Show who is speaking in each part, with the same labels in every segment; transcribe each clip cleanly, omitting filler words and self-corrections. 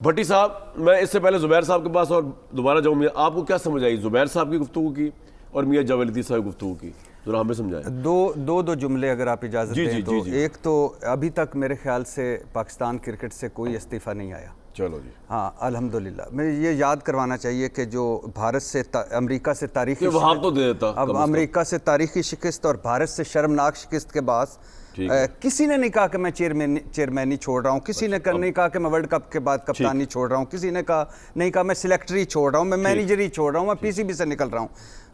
Speaker 1: भट्टी साहब, मैं इससे पहले जुबैर साहब के पास और दोबारा जाऊँ, मियाँ आपको क्या समझ आई जुबैर साहब की गुफ्तगू की और मियाँ जावेद लतीफ़ साहब की गुफ्तगू की? जरा हमें समझाएं।
Speaker 2: दो जुमले अगर आप इजाज़त दें तो
Speaker 1: जी।
Speaker 2: एक तो अभी तक मेरे ख्याल से पाकिस्तान क्रिकेट से कोई इस्तीफ़ा नहीं आया।
Speaker 1: चलो जी,
Speaker 2: हाँ अल्हम्दुलिल्लाह। मैं ये याद करवाना चाहिए कि जो भारत से अमेरिका से तारीखी
Speaker 1: वहाँ तो दे देता
Speaker 2: अब अमेरिका से तारीखी शिकस्त और भारत से शर्मनाक शिकस्त के बाद किसी ने नहीं कहा कि मैं चेयरमैनी छोड़ रहा हूँ, किसी ने नहीं कहा कि मैं वर्ल्ड कप के बाद कप्तानी छोड़ रहा हूँ, किसी ने नहीं कहा मैं सिलेक्टरी छोड़ रहा हूँ, मैं मैनेजरी छोड़ रहा हूँ, मैं पीसीबी से निकल रहा हूँ।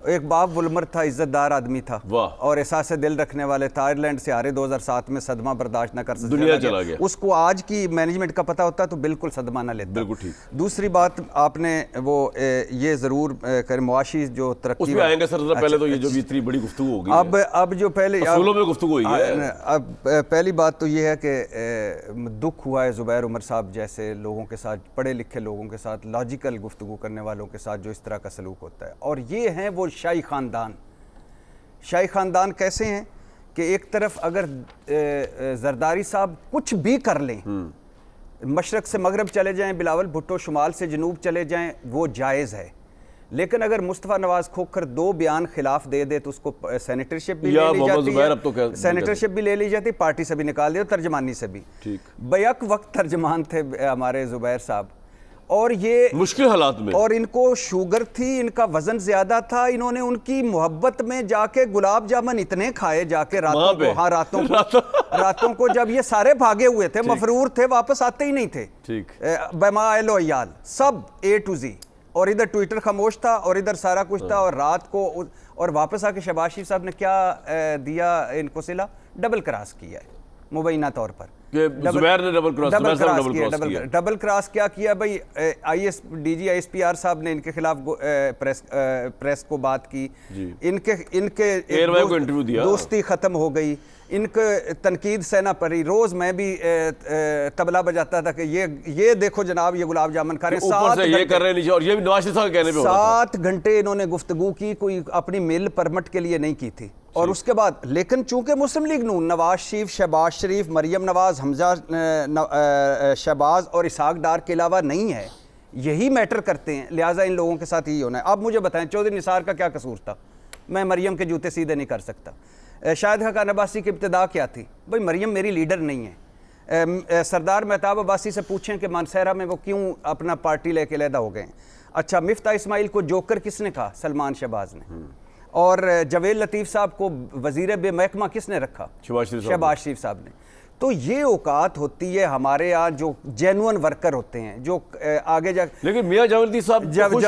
Speaker 2: एक बाब वुलमर था, इज्जतदार आदमी था और एहसास दिल रखने वाले था। आयरलैंड से हारे 2007 में, सदमा बर्दाश्त न कर सकता,
Speaker 1: दुनिया चला गया।
Speaker 2: उसको आज की मैनेजमेंट का पता होता तो बिल्कुल सदमा न लेता।
Speaker 1: बिल्कुल ठीक।
Speaker 2: दूसरी बात आपने वो ये जरूर करें, मुआशी जो तरक्की
Speaker 1: उसमें आएंगे सर। पहले तो ये जो इतनी बड़ी गुफ्तगू होगी,
Speaker 2: अब जो पहले
Speaker 1: में गुफ्तगू हुई है,
Speaker 2: अब पहली बात तो ये है कि दुख हुआ है जुबैर उमर साहब जैसे लोगों के साथ, पढ़े लिखे लोगों के साथ, लॉजिकल गुफ्तगू करने वालों के साथ जो इस तरह का सलूक होता है। और ये हैं वो शाही ख़ानदान कैसे हैं कि एक तरफ अगर जरदारी साहब कुछ भी कर लें, मशरक़ से मगरब चले जाएं, बिलावल भुट्टो शुमाल से जनूब चले जाएं, वो जायज़ है। लेकिन अगर मुस्तफ़ा नवाज़ खोखर दो बयान खिलाफ दे दे तो उसको सेनेटरशिप भी ले ली जाती है, सेनेटरशिप भी ले ली जाती, पार्टी से भी निकाल दिया, तर्जमानी से भी। बैक वक्त तर्जमान थे हमारे जुबैर साहब, और ये
Speaker 1: मुश्किल हालात में,
Speaker 2: और इनको शुगर थी, इनका वजन ज्यादा था। इन्होंने उनकी मोहब्बत में जाके गुलाब जामुन इतने खाए जाके रातों को, हाँ रातों को जब ये सारे भागे हुए थे, मफरूर थे, वापस आते ही नहीं थे, बेमायाल सब A to Z, और इधर ट्विटर खामोश था और इधर सारा कुछ था। और रात को और वापस आके शहबाज शरीफ साहब ने क्या दिया इनको सिला, डबल क्रॉस किया है मुबैना तौर पर। डबल क्रॉस क्या किया भाई? DG ISPR साहब ने इनके खिलाफ प्रेस को बात की, इनके दोस्ती खत्म हो गई, इनके तनकीद सहना पड़ी। रोज मैं भी तबला बजाता था कि ये देखो जनाब, ये गुलाब जामुन खा रहे हैं, 7 घंटे इन्होंने गुफ्तगू की, कोई अपनी मिल परमिट के लिए नहीं की थी। और उसके बाद लेकिन चूंकि मुस्लिम लीग नून, नवाज शरीफ, शहबाज शरीफ, मरियम नवाज, हमजा शहबाज और इसहाक डार के अलावा नहीं है, यही मैटर करते हैं, लिहाजा इन लोगों के साथ यही होना है। अब मुझे बताएं चौधरी निसार का क्या कसूर था? मैं मरियम के जूते सीधे नहीं कर सकता। शाहिद खान अब्बासी की इब्तिदा क्या थी? भाई मरियम मेरी लीडर नहीं है। सरदार मेहताब अब्बासी से पूछें कि मानसहरा में वो क्यों अपना पार्टी लेके अलहदा हो गए। अच्छा, मिफ्ता इस्माइल को जोकर किसने कहा? सलमान शहबाज ने। और जावेद लतीफ़ साहब को वज़ीर बेमहकमा किसने रखा? शहबाज शरीफ साहब ने। तो ये औकात होती है हमारे यहाँ जो जेन्युइन वर्कर होते हैं, जो आगे जा।
Speaker 1: लेकिन मियां जावेद लतीफ़ साहब
Speaker 2: जावेद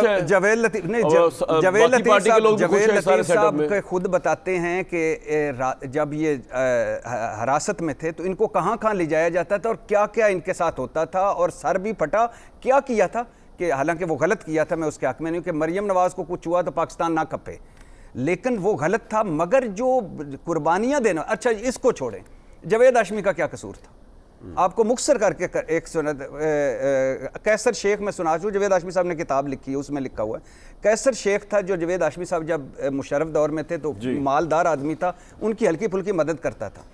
Speaker 2: लतीफ़ साहब के खुद बताते हैं कि जब ये हिरासत में थे तो इनको कहाँ कहाँ ले जाया जाता था और क्या क्या इनके साथ होता था, और सर भी फटा। क्या किया था कि हालांकि वो गलत किया था, मैं उसके हक में नहीं कि मरियम नवाज को कुछ हुआ तो पाकिस्तान ना कपे, लेकिन वो गलत था। मगर जो कुर्बानियाँ देना, अच्छा इसको छोड़ें, जावेद हाशमी का क्या कसूर था? आपको मुख्तसर करके एक कैसर शेख में सुना चूँ। जावेद हाशमी साहब ने किताब लिखी है, उसमें लिखा हुआ है कैसर शेख था जो जावेद हाशमी साहब जब मुशर्रफ दौर में थे तो मालदार आदमी था, उनकी हल्की फुल्की मदद करता था।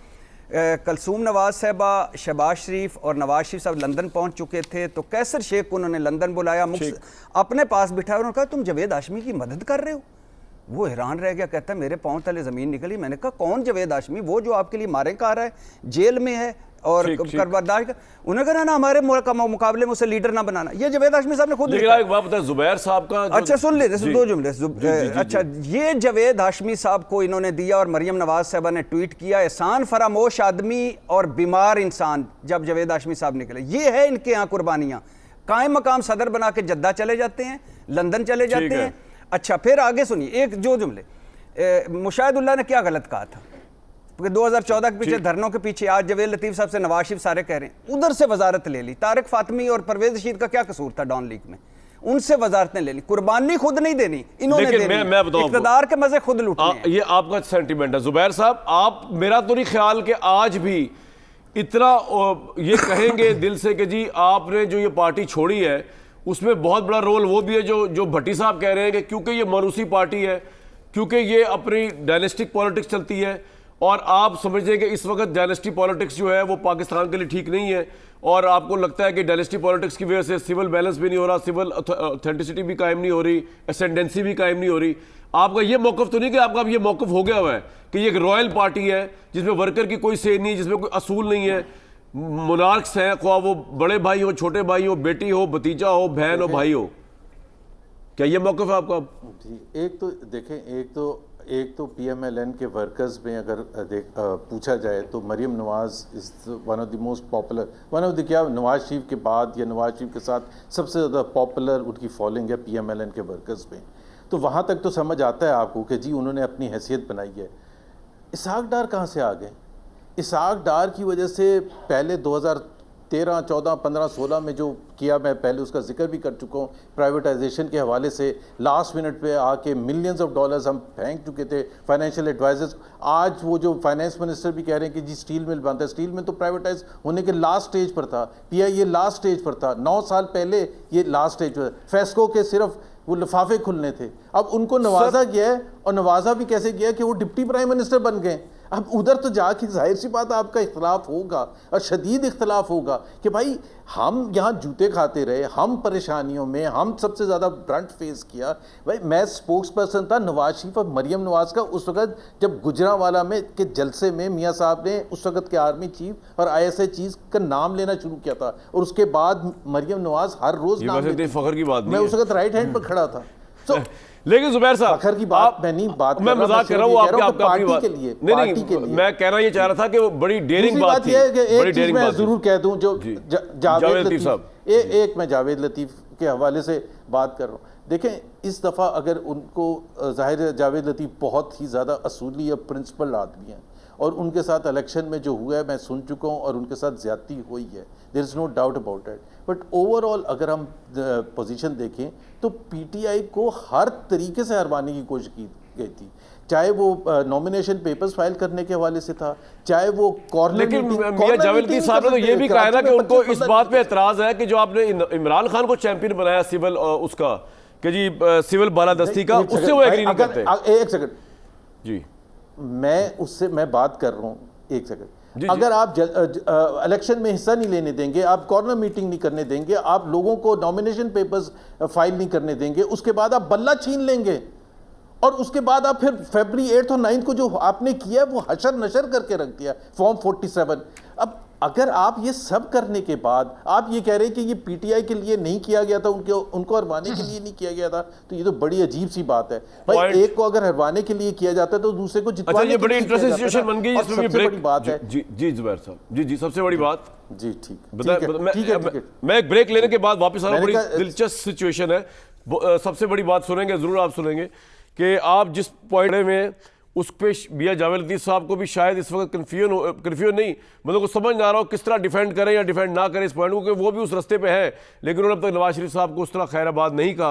Speaker 2: कलसूम नवाज साहबा, शहबाज शरीफ और नवाज शरीफ साहब लंदन पहुंच चुके थे तो कैसर शेख को उन्होंने लंदन बुलाया, अपने पास बिठाया, उन्होंने कहा तुम जावेद हाशमी की मदद कर रहे हो? वो हैरान रह गया, कहता है मेरे पांव तले ज़मीन निकली। मैंने कहा कौन जावेद हाशमी? वो जो आपके लिए मारे खा रहा है, जेल में है और करबदार का। उन्होंने कहा ना हमारे मुकाबले में उसे लीडर ना बनाना। ये जावेद हाशमी साहब ने खुद लिखा।
Speaker 1: एक बात बताया जुबैर साहब का,
Speaker 2: अच्छा सुन ले, दो जुमले। अच्छा, ये जावेद हाशमी साहब को इन्होंने दिया और मरियम नवाज साहबा ने ट्वीट किया, एहसान फरामोश आदमी और बीमार इंसान जब जावेद हाशमी साहब निकले। ये है इनके यहाँ कुर्बानियाँ। कायम मकाम सदर बना के जद्दा चले जाते हैं, लंदन चले जाते हैं। अच्छा, फिर आगे सुनिए एक जो जुमले मुशाहिदुल्लाह ने क्या गलत कहा था, क्योंकि 2014 के पीछे धरनों के पीछे आज जावेद लतीफ़ साहब से नवाज शरीफ सारे कह रहे हैं, उधर से वजारत ले ली। तारिक फातमी और परवेज रशीद का क्या कसूर था डॉन लीग में? उनसे वजारतें ले ली। कुर्बानी खुद नहीं देनी, इन्होंने देनी। इक़्तिदार के मजे खुद लूटने।
Speaker 1: ये आपका सेंटीमेंट है जुबैर साहब। आप, मेरा तो नहीं ख्याल कि आज भी इतना ये कहेंगे दिल से कि जी आपने जो ये पार्टी छोड़ी है उसमें बहुत बड़ा रोल वो भी है जो भट्टी साहब कह रहे हैं कि क्योंकि ये मरूसी पार्टी है, क्योंकि ये अपनी डायनेस्टिक पॉलिटिक्स चलती है और आप समझते हैं कि इस वक्त डायनेस्टी पॉलिटिक्स जो है वो पाकिस्तान के लिए ठीक नहीं है, और आपको लगता है कि डायनेस्टी पॉलिटिक्स की वजह से सिविल बैलेंस भी नहीं हो रहा, सिविल ऑथेंटिसिटी भी कायम नहीं हो रही, एसेंडेंसी भी कायम नहीं हो रही। आपका ये मौकफ तो नहीं कि आपका अब ये मौकफ हो गया हुआ है कि ये एक रॉयल पार्टी है जिसमें वर्कर की कोई से नहीं, जिसमें कोई असूल नहीं है, मोनार्क्स हैं, ख्वाह वो बड़े भाई हो, छोटे भाई हो, बेटी हो, भतीजा हो, बहन हो, भाई हो, क्या ये मौकफ है आपका?
Speaker 3: जी, एक तो देखें, एक तो पीएमएलएन के वर्कर्स में अगर पूछा जाए तो Maryam Nawaz is one of the most popular, one of the क्या नवाज शरीफ के बाद या नवाज शरीफ के साथ सबसे ज़्यादा पॉपुलर उनकी फॉलोइंग है पीएमएलएन के वर्कर्स में। तो वहाँ तक तो समझ आता है आपको कि जी उन्होंने अपनी हैसियत बनाई है। इसहाक डार कहाँ से आ गए? इसहाक डार की वजह से पहले 2013, 14, 15, 16 में जो किया, मैं पहले उसका जिक्र भी कर चुका हूँ, प्राइवेटाइजेशन के हवाले से लास्ट मिनट पे आके मिलियंस ऑफ डॉलर्स हम फेंक चुके थे फाइनेंशियल एडवाइजर्स। आज वो जो फाइनेंस मिनिस्टर भी कह रहे हैं कि जी स्टील मिल बनता है, स्टील मिल तो प्राइवेटाइज होने के लास्ट स्टेज पर था, पीआईए लास्ट स्टेज पर था, 9 साल पहले ये लास्ट स्टेज पर। फेस्को के सिर्फ वो लिफाफे खुलने थे, अब उनको नवाजा गया है, और नवाजा भी कैसे गया कि वो डिप्टी प्राइम मिनिस्टर बन गए। अब उधर तो जाके जाहिर सी बात आपका इख्तलाफ होगा, और शदीद इख्तलाफ होगा कि भाई हम यहाँ जूते खाते रहे, हम परेशानियों में, हम सबसे ज़्यादा ब्रंट फेस किया। भाई मैं स्पोक्स पर्सन था नवाज शरीफ और मरियम नवाज का उस वक्त, जब गुजरांवाला में के जलसे में मियाँ साहब ने उस वक्त के आर्मी चीफ और ISI चीफ का नाम लेना शुरू किया था, और उसके बाद मरियम नवाज हर रोज़ नाम लेती थी।
Speaker 1: फखर की बात नहीं
Speaker 3: मैं
Speaker 1: है।
Speaker 3: उस वक्त राइट हैंड पर खड़ा था। तो
Speaker 1: लेकिन जुबैर साहब,
Speaker 3: फखर की बात मैं नहीं बात
Speaker 1: मैं मजाक कर रहा हूँ, आपके आपका अपनी
Speaker 3: पार्टी
Speaker 1: बात
Speaker 3: के लिए,
Speaker 1: नहीं
Speaker 3: पार्टी के
Speaker 1: नहीं,
Speaker 3: लिए
Speaker 1: मैं कहना ये चाह रहा था कि वो बड़ी डेयरिंग
Speaker 3: दूसरी
Speaker 1: बात थी,
Speaker 3: ये है कि
Speaker 1: बड़ी
Speaker 3: एक चीज
Speaker 1: डेयरिंग
Speaker 3: मैं
Speaker 1: बात
Speaker 3: जरूर
Speaker 1: थी।
Speaker 3: कह दूं, जो
Speaker 1: जी।
Speaker 3: जावेद
Speaker 1: लतीफ साहब।
Speaker 3: एक मैं जावेद लतीफ के हवाले से बात कर रहा हूँ। देखें, इस दफ़ा अगर उनको ज़ाहिर है जावेद लतीफ़ बहुत ही ज़्यादा असूली या प्रिंसिपल आदमी हैं, और उनके साथ इलेक्शन में जो हुआ है मैं सुन चुका हूँ, और उनके साथ ज़्यादती हुई है, there is no doubt about it. But overall अगर हम पोजीशन देखें तो पीटीआई को हर तरीके से हरवाने की कोशिश की गई थी, चाहे वो नॉमिनेशन पेपर्स फाइल करने के हवाले से था, चाहे वो कॉर्नर
Speaker 1: लेकिन
Speaker 3: मीटिंग।
Speaker 1: मियां जावेद लतीफ साहब ने तो ये भी कहा ना कि उनको इस बात पे एतराज है कि जो आपने इमरान खान को चैंपियन बनाया सिविल उसका कि जी सिविल बालादस्ती का, उससे वो एग्री नहीं करते।
Speaker 3: एक सेकंड
Speaker 1: जी,
Speaker 3: मैं बात कर रहा हूँ, एक सेकंड।
Speaker 1: जी।
Speaker 3: अगर आप इलेक्शन में हिस्सा नहीं लेने देंगे, आप कॉर्नर मीटिंग नहीं करने देंगे, आप लोगों को नॉमिनेशन पेपर्स फाइल नहीं करने देंगे, उसके बाद आप बल्ला छीन लेंगे, और उसके बाद आप फिर फरवरी 8 और 9 को जो आपने किया वो हशर नशर करके रख दिया फॉर्म 47। अब अगर आप ये सब करने के बाद आप ये कह रहे हैं कि ये पीटीआई के लिए नहीं किया गया था, उनको हरवाने के लिए नहीं किया गया था, तो ये तो बड़ी अजीब सी बात है भाई। एक को अगर हरवाने के लिए किया जाता है तो दूसरे को जितवाने
Speaker 1: ये बड़ी इंटरेस्टिंग सिचुएशन बन गई,
Speaker 3: सबसे बड़ी बात है।
Speaker 1: जी जी जुबैर साहब, जी जी, सबसे बड़ी बात
Speaker 3: जी ठीक।
Speaker 1: मैं एक ब्रेक लेने के बाद वापस आ रहा हूं। बड़ी दिलचस्प सिचुएशन है, सबसे बड़ी बात सुनेंगे, जरूर आप सुनेंगे कि आप जिस पॉइंट में उस पे मियां जावेद लतीफ साहब को भी शायद इस वक्त कन्फ्यूजन नहीं, मतलब को समझ ना रहा हो किस तरह डिफेंड करें या डिफेंड ना करें इस पॉइंट को, कि वो भी उस रास्ते पे है, लेकिन उन्होंने अब तक नवाज शरीफ साहब को उस तरह खैराबाद नहीं कहा।